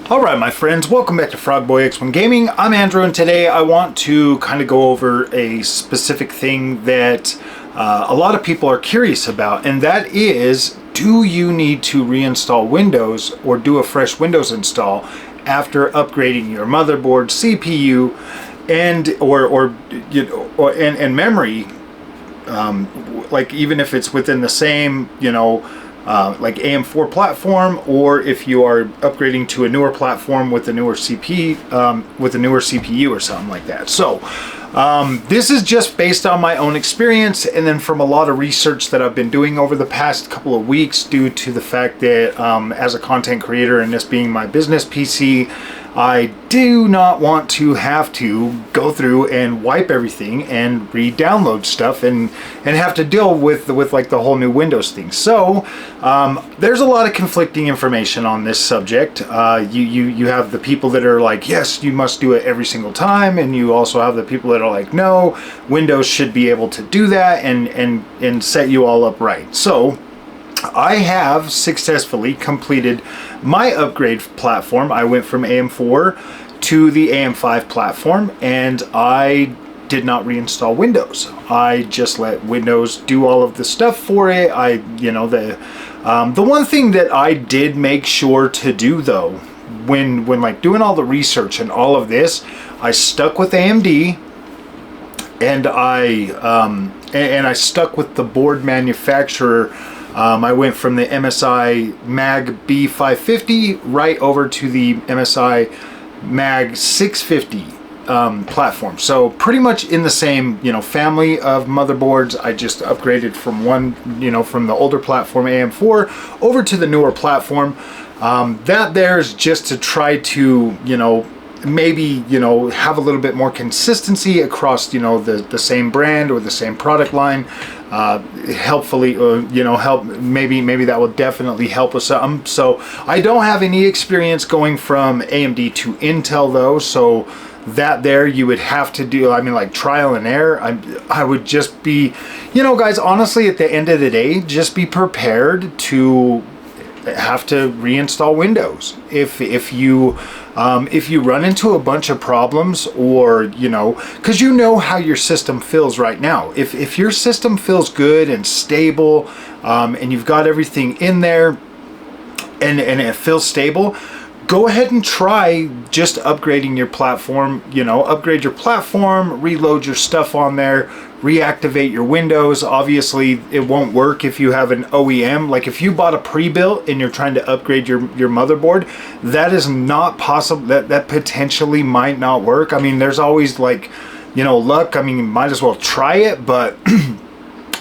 Alright my friends, welcome back to Frogboy X1 Gaming. I'm Andrew and today I want to kind of go over a specific thing that a lot of people are curious about, and that is, do you need to reinstall Windows or do a fresh Windows install after upgrading your motherboard, CPU, and memory, like even if it's within the same, like AM4 platform, or if you are upgrading to a newer platform with a newer CPU or something like that. So this is just based on my own experience, and then from a lot of research that I've been doing over the past couple of weeks, due to the fact that as a content creator and this being my business PC, I do not want to have to go through and wipe everything and re-download stuff and have to deal with like the whole new Windows thing. So there's a lot of conflicting information on this subject. You have the people that are like, yes, you must do it every single time, and you also have the people that are like, no, Windows should be able to do that and set you all up right. So I have successfully completed my upgrade platform. I went from AM4 to the AM5 platform, and I did not reinstall Windows. I just let Windows do all of the stuff for it. The one thing that I did make sure to do though, when like doing all the research and all of this, I stuck with AMD, and I stuck with the board manufacturer. I went from the MSI Mag B550 right over to the MSI Mag 650 platform. So pretty much in the same, family of motherboards. I just upgraded from one, from the older platform AM4 over to the newer platform. That there's just to try to, maybe have a little bit more consistency across the same brand or the same product line. Helpfully help, maybe that will definitely help us some. So I don't have any experience going from AMD to Intel though, so that there you would have to do, like trial and error. I would just be, guys, honestly, at the end of the day, just be prepared to have to reinstall Windows if you run into a bunch of problems, or because how your system feels right now. If your system feels good and stable, and you've got everything in there and it feels stable, go ahead and try just upgrading your platform. Upgrade your platform, reload your stuff on there, reactivate your Windows. Obviously it won't work if you have an OEM. Like if you bought a pre-built and you're trying to upgrade your motherboard, that is not possible. That potentially might not work. There's always like, luck. Might as well try it, but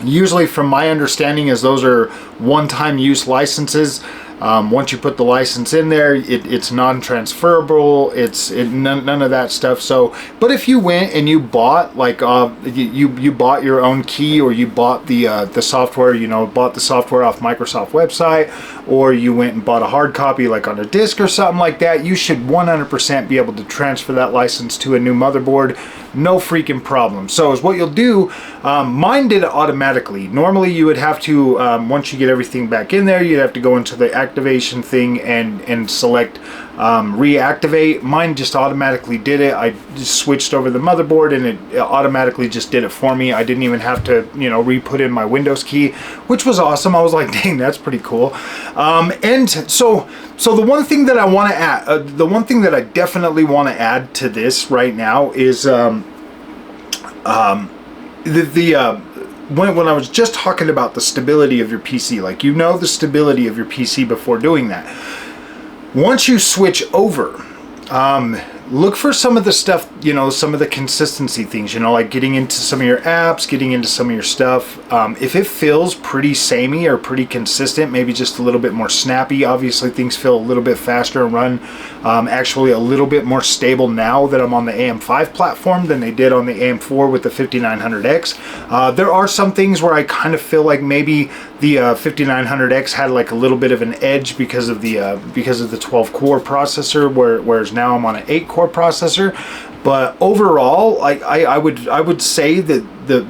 usually from my understanding is those are one-time use licenses. Once you put the license in there, it's non-transferable. None of that stuff. So, but if you went and you bought like you bought your own key, or you bought the software, bought the software off Microsoft website, or you went and bought a hard copy like on a disc or something like that, you should 100% be able to transfer that license to a new motherboard. No freaking problem. So is what you'll do. Mine did it automatically. Normally you would have to, once you get everything back in there, you'd have to go into the activation thing and select reactivate. Mine just automatically did it. I just switched over the motherboard and it automatically just did it for me. I didn't even have to, re-put in my Windows key, which was awesome. I was like, dang, that's pretty cool. And so the one thing that I want to add, the one thing that I definitely want to add to this right now is when I was just talking about the stability of your PC, like the stability of your PC before doing that. Once you switch over, look for some of the stuff, some of the consistency things, like getting into some of your apps, getting into some of your stuff. If it feels pretty samey or pretty consistent, maybe just a little bit more snappy. Obviously things feel a little bit faster and run actually a little bit more stable now that I'm on the AM5 platform than they did on the AM4 with the 5900X. There are some things where I kind of feel like maybe the 5900X had like a little bit of an edge because of the 12 core processor, whereas now I'm on an 8 core processor. But overall, I would say that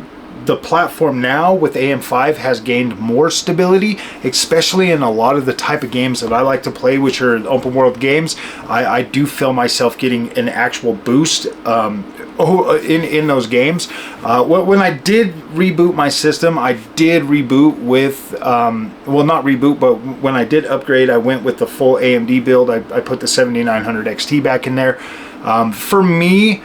the platform now with AM5 has gained more stability, especially in a lot of the type of games that I like to play, which are open world games. I do feel myself getting an actual boost in those games. When I did reboot my system, I did reboot with, well, not reboot, but when I did upgrade, I went with the full AMD build. I put the 7900 XT back in there. For me,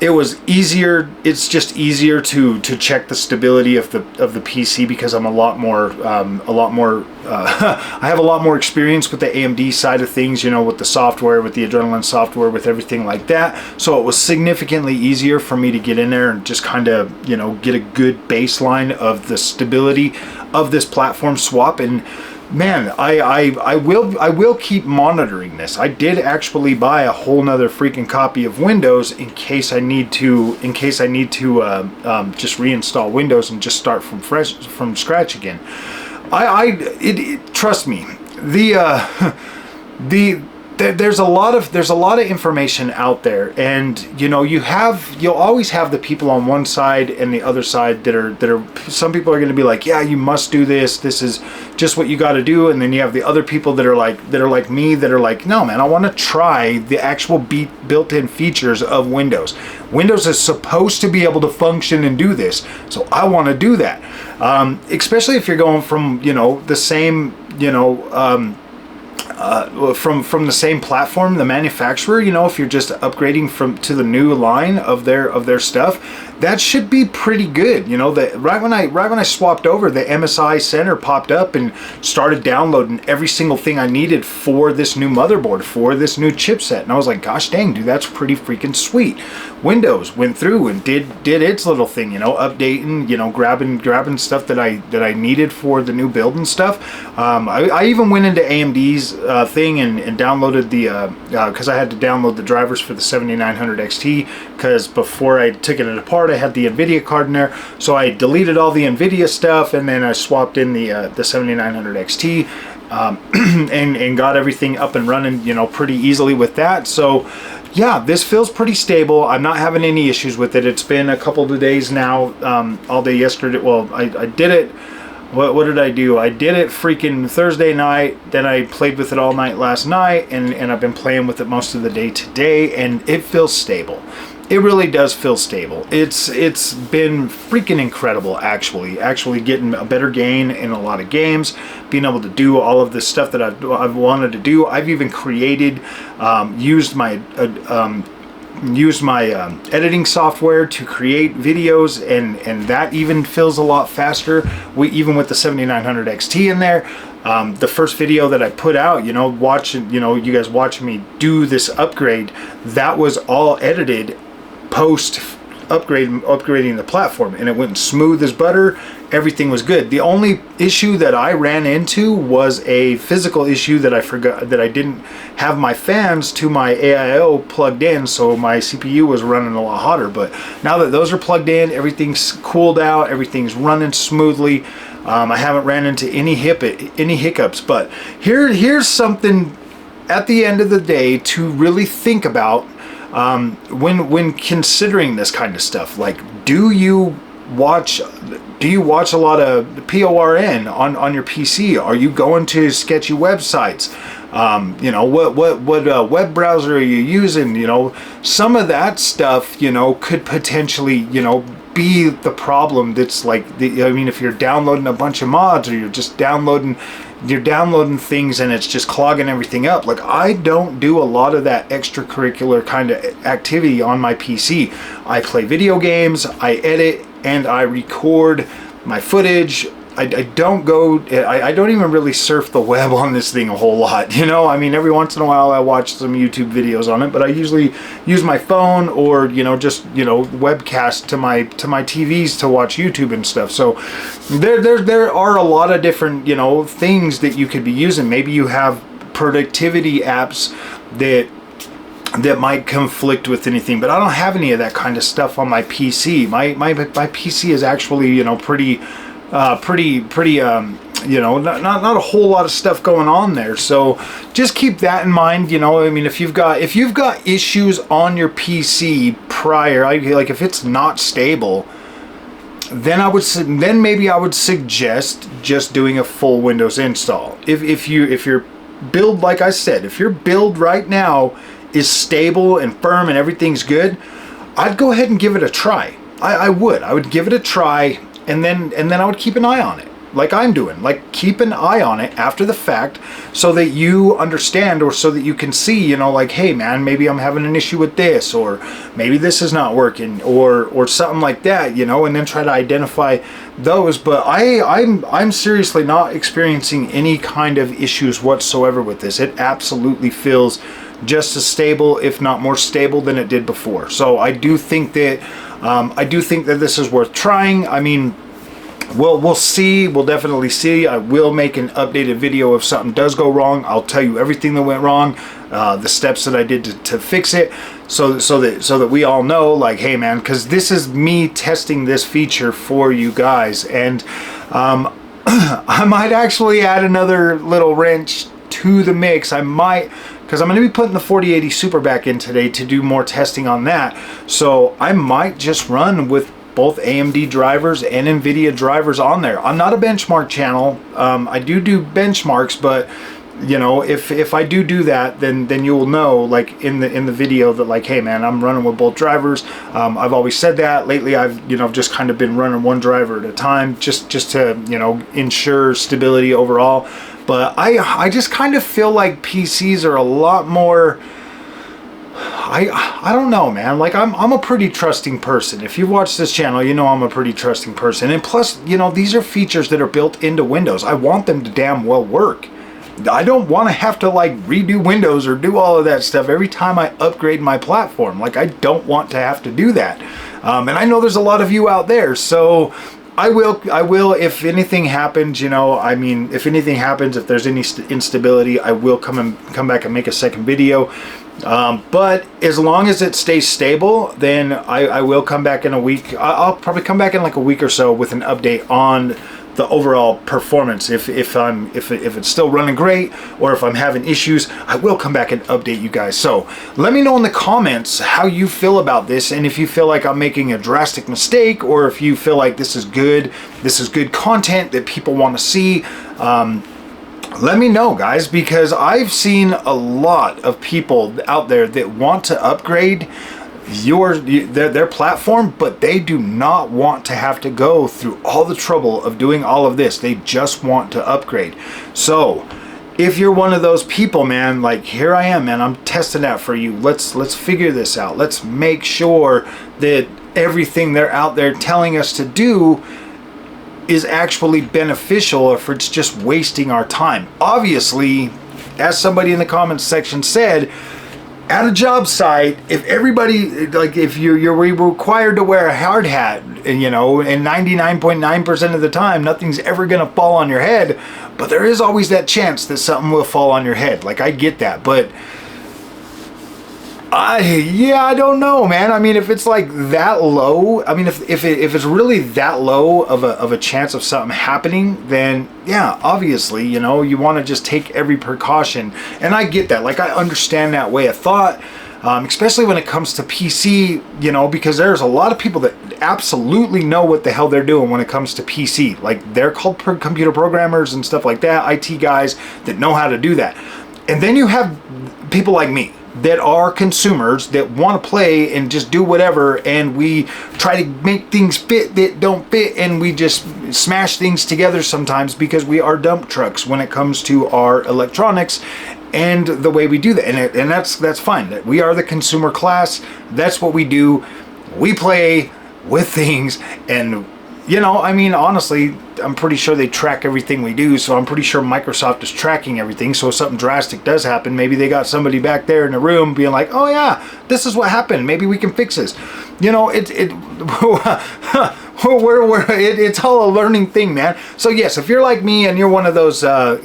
it was easier. It's just easier to check the stability of the PC because I'm a lot more I have a lot more experience with the AMD side of things, you know, with the software, with the Adrenaline software, with everything like that. So it was significantly easier for me to get in there and just kind of, you know, get a good baseline of the stability of this platform swap. And man, I will keep monitoring this. I did actually buy a whole nother freaking copy of Windows in case I need to just reinstall Windows and just start from scratch again. Trust me, there's a lot of information out there, and you know, you'll always have the people on one side and the other side that are some people are going to be like, yeah, you must do this, this is just what you got to do. And then you have the other people that are like me, that are like, no man, I want to try the actual built-in features of Windows. Windows is supposed to be able to function and do this, so I want to do that. Especially if you're going from, you know, the same, you know, from the same platform, the manufacturer, you know, if you're just upgrading to the new line of their stuff, that should be pretty good. You know, that right when I swapped over, the MSI Center popped up and started downloading every single thing I needed for this new motherboard, for this new chipset, and I was like, gosh dang, dude, that's pretty freaking sweet. Windows went through and did its little thing, you know, updating, you know, grabbing stuff that I needed for the new build and stuff. I even went into AMD's thing and downloaded the because I had to download the drivers for the 7900 XT, because before I took it apart, I had the NVIDIA card in there, so I deleted all the NVIDIA stuff and then I swapped in the 7900 XT. And got everything up and running, you know, pretty easily with that. So yeah, this feels pretty stable. I'm not having any issues with it. It's been a couple of days now, all day yesterday. Well, I did it. What did I do? I did it freaking Thursday night. Then I played with it all night last night, and I've been playing with it most of the day today, and it feels stable. It really does feel stable. It's been freaking incredible, actually getting a better gain in a lot of games, being able to do all of this stuff that I've wanted to do. I've even created, used my editing software to create videos, and that even feels a lot faster. Even with the 7900 XT in there. The first video that I put out, you know, you guys watching me do this upgrade, that was all edited post upgrading the platform, and it went smooth as butter. Everything was good. The only issue that I ran into was a physical issue that I forgot, that I didn't have my fans to my AIO plugged in, so my CPU was running a lot hotter. But now that those are plugged in, everything's cooled out, everything's running smoothly. I haven't ran into any hiccups. But here's something at the end of the day to really think about when considering this kind of stuff. Like, do you watch a lot of PORN on your PC? Are you going to sketchy websites? You know, what web browser are you using? You know, some of that stuff, you know, could potentially, you know, be the problem. That's like, I mean, if you're downloading a bunch of mods, or you're just downloading things and it's just clogging everything up. Like, I don't do a lot of that extracurricular kind of activity on my PC. I play video games, I edit, and I record my footage. I don't even really surf the web on this thing a whole lot, you know. I mean, every once in a while I watch some YouTube videos on it, but I usually use my phone, or, you know, just, you know, webcast to my TVs to watch YouTube and stuff. So there are a lot of different, you know, things that you could be using. Maybe you have productivity apps that might conflict with anything, but I don't have any of that kind of stuff on my PC. My PC is actually, you know, pretty you know, not a whole lot of stuff going on there. So just keep that in mind. You know, I mean, if you've got issues on your PC prior, like if it's not stable, then maybe I would suggest just doing a full Windows install. If your build, like I said, if your build right now is stable and firm and everything's good, I'd go ahead and give it a try. I would give it a try, and then I would keep an eye on it, like I'm doing. Like, keep an eye on it after the fact, so that you understand, or so that you can see, you know, like, hey man, maybe I'm having an issue with this, or maybe this is not working, or something like that, you know, and then try to identify those. But I'm seriously not experiencing any kind of issues whatsoever with this. It absolutely feels just as stable, if not more stable, than it did before. So I do think that this is worth trying. I mean, we'll see. We'll definitely see. I will make an updated video if something does go wrong. I'll tell you everything that went wrong, the steps that I did to fix it, so that we all know, like, hey man, because this is me testing this feature for you guys, and I might actually add another little wrench to the mix. I might, because I'm going to be putting the 4080 Super back in today to do more testing on that. So I might just run with both AMD drivers and NVIDIA drivers on there. I'm not a benchmark channel. I do benchmarks, but you know, if I do that, then you will know, like, in the video, that, like, hey man, I'm running with both drivers. I've always said that. Lately I've, you know, just kind of been running one driver at a time, just to, you know, ensure stability overall. But I just kind of feel like PCs are a lot more, I don't know, man. Like, I'm a pretty trusting person. If you've watched this channel, you know I'm a pretty trusting person. And plus, you know, these are features that are built into Windows. I want them to damn well work. I don't want to have to, like, redo Windows or do all of that stuff every time I upgrade my platform. Like, I don't want to have to do that. And I know there's a lot of you out there, so I will, if anything happens, you know, I mean, if anything happens, if there's any instability, I will come back and make a second video. But as long as it stays stable, then I will come back in a week. I'll probably come back in like a week or so with an update on the overall performance. If it's still running great, or if I'm having issues, I will come back and update you guys. So let me know in the comments how you feel about this, and if you feel like I'm making a drastic mistake, or if you feel like this is good content that people want to see. Let me know, guys, because I've seen a lot of people out there that want to upgrade their platform, but they do not want to have to go through all the trouble of doing all of this. They just want to upgrade. So if you're one of those people, man, like, here I am, man, I'm testing that for you. Let's figure this out. Let's make sure that everything they're out there telling us to do is actually beneficial, or if it's just wasting our time. Obviously, as somebody in the comments section said, at a job site, if everybody, like, if you're required to wear a hard hat, and you know, and 99.9% of the time nothing's ever gonna fall on your head, but there is always that chance that something will fall on your head. Like, I get that, but I don't know, man. I mean, if it's like that low, I mean, if it's really that low of a chance of something happening, then yeah, obviously, you know, you want to just take every precaution. And I get that. Like, I understand that way of thought, especially when it comes to PC, you know, because there's a lot of people that absolutely know what the hell they're doing when it comes to PC. Like, they're called computer programmers and stuff like that, IT guys that know how to do that. And then you have people like me that are consumers that want to play and just do whatever, and we try to make things fit that don't fit, and we just smash things together sometimes because we are dump trucks when it comes to our electronics and the way we do that. And that's fine. We are the consumer class. That's what we do. We play with things, and you know, I mean, honestly, I'm pretty sure they track everything we do, so I'm pretty sure Microsoft is tracking everything. So if something drastic does happen, maybe they got somebody back there in the room being like, oh yeah, this is what happened, maybe we can fix this. You know, it's all a learning thing, man. So yes, if you're like me and you're one of those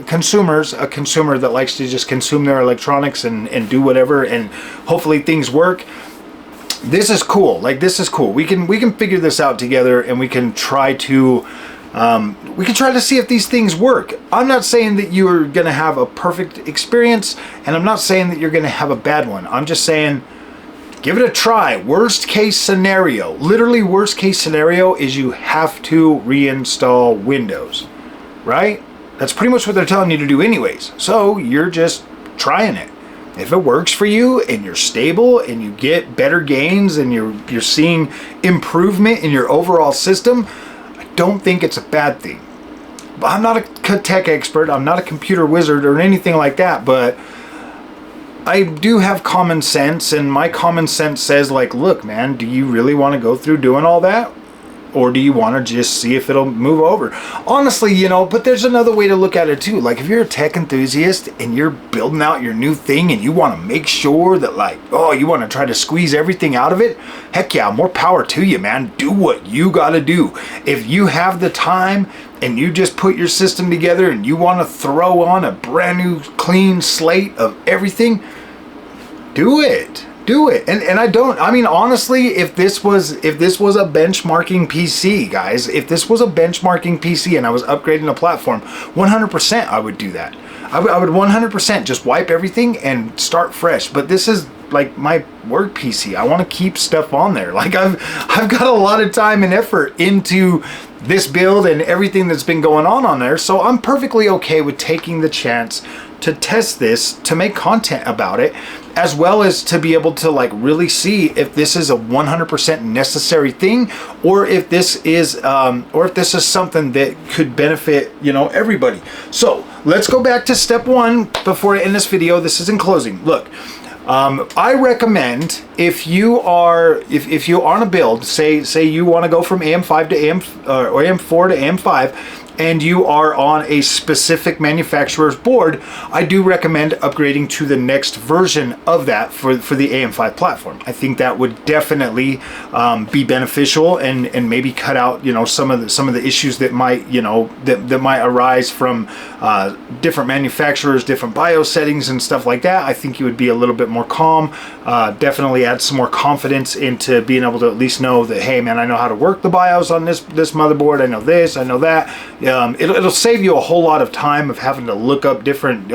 consumers, a consumer that likes to just consume their electronics and do whatever, and hopefully things work, this is cool. Like, this is cool. We can figure this out together, and we can try to see if these things work. I'm not saying that you're gonna have a perfect experience, and I'm not saying that you're gonna have a bad one. I'm just saying, give it a try. Worst case scenario, literally worst case scenario is you have to reinstall Windows, right? That's pretty much what they're telling you to do anyways. So you're just trying it. If it works for you and you're stable and you get better gains and you're seeing improvement in your overall system, I don't think it's a bad thing. But I'm not a tech expert, I'm not a computer wizard or anything like that, but I do have common sense, and my common sense says, like, look, man, do you really want to go through doing all that? Or do you want to just see if it'll move over? Honestly, you know, but there's another way to look at it too. Like, if you're a tech enthusiast and you're building out your new thing and you want to make sure that, like, oh, you want to try to squeeze everything out of it, heck yeah, more power to you, man. Do what you got to do. If you have the time and you just put your system together and you want to throw on a brand new clean slate of everything, do it. Do it. And I mean, honestly, if this was a benchmarking PC, guys, if this was a benchmarking PC and I was upgrading a platform, 100% I would do that. I would 100% just wipe everything and start fresh. But this is like my work PC. I want to keep stuff on there. Like, I've got a lot of time and effort into this build and everything that's been going on there. So I'm perfectly okay with taking the chance to test this, to make content about it, as well as to be able to, like, really see if this is a 100% necessary thing, or if this is something that could benefit, you know, everybody. So let's go back to step one before I end this video. This is in closing. Look, I recommend if you are on a build, say you want to go from AM5 to or AM4 to AM5, and you are on a specific manufacturer's board, I do recommend upgrading to the next version of that for the AM5 platform. I think that would definitely be beneficial and maybe cut out, you know, some of the issues that might, you know, that might arise from different manufacturers, different BIOS settings and stuff like that. I think you would be a little bit more calm. Definitely add some more confidence into being able to at least know that, hey man, I know how to work the BIOS on this motherboard. I know this, I know that. It'll save you a whole lot of time of having to look up different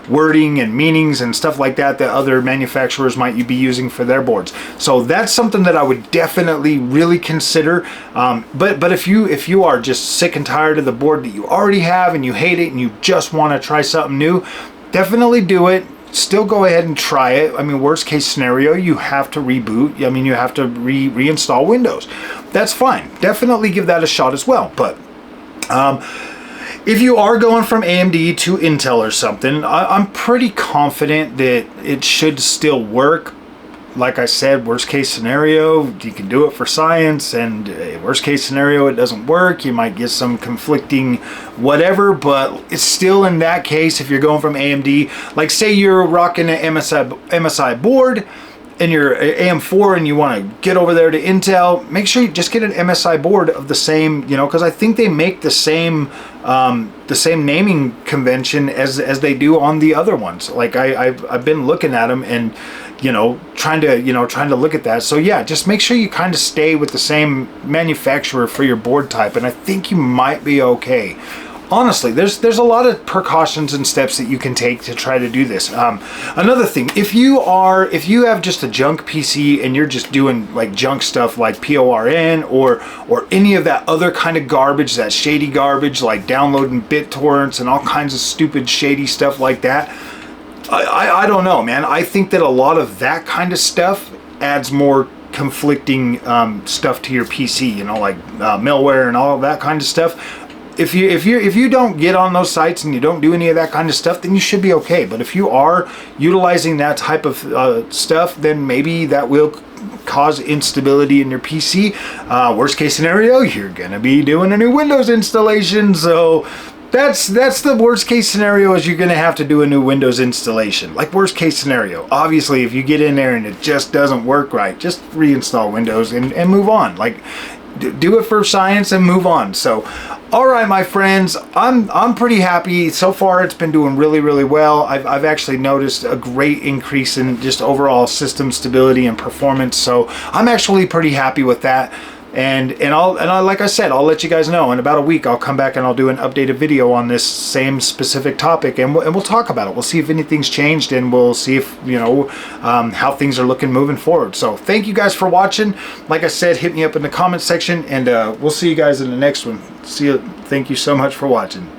wording and meanings and stuff like that other manufacturers might be using for their boards. So that's something that I would definitely really consider. But if you are just sick and tired of the board that you already have and you hate it and you just want to try something new, definitely do it. Still go ahead and try it. I mean, worst case scenario, you have to reboot. I mean, you have to reinstall Windows. That's fine. Definitely give that a shot as well. But if you are going from AMD to Intel or something, I'm pretty confident that it should still work. Like I said, worst case scenario, you can do it for science, and worst case scenario, it doesn't work. You might get some conflicting whatever, but it's still, in that case, if you're going from AMD, like say you're rocking an MSI board and you're AM4 and you want to get over there to Intel, make sure you just get an MSI board of the same, you know, because I think they make the same naming convention as they do on the other ones. Like I've been looking at them and, you know, trying to look at that. So yeah, just make sure you kind of stay with the same manufacturer for your board type, and I think you might be okay. Honestly, there's a lot of precautions and steps that you can take to try to do this. Another thing, if you have just a junk PC and you're just doing like junk stuff like PORN or any of that other kind of garbage, that shady garbage like downloading BitTorrents and all kinds of stupid shady stuff like that, I don't know, man. I think that a lot of that kind of stuff adds more conflicting stuff to your PC, you know, like malware and all of that kind of stuff. If you don't get on those sites and you don't do any of that kind of stuff, then you should be okay. But if you are utilizing that type of stuff, then maybe that will cause instability in your PC. Worst case scenario, you're gonna be doing a new Windows installation. So that's the worst case scenario, is you're gonna have to do a new Windows installation. Like, worst case scenario. Obviously, if you get in there and it just doesn't work right, just reinstall Windows and move on. Like, do it for science and move on. So, all right, my friends, I'm pretty happy so far. It's been doing really, really well. I've actually noticed a great increase in just overall system stability and performance. So I'm actually pretty happy with that. And I'll like I said, I'll let you guys know in about a week. I'll come back and I'll do an updated video on this same specific topic, and we'll talk about it. We'll see if anything's changed, and we'll see if, you know, how things are looking moving forward. So thank you guys for watching. Like I said, hit me up in the comment section, and we'll see you guys in the next one. See you. Thank you so much for watching.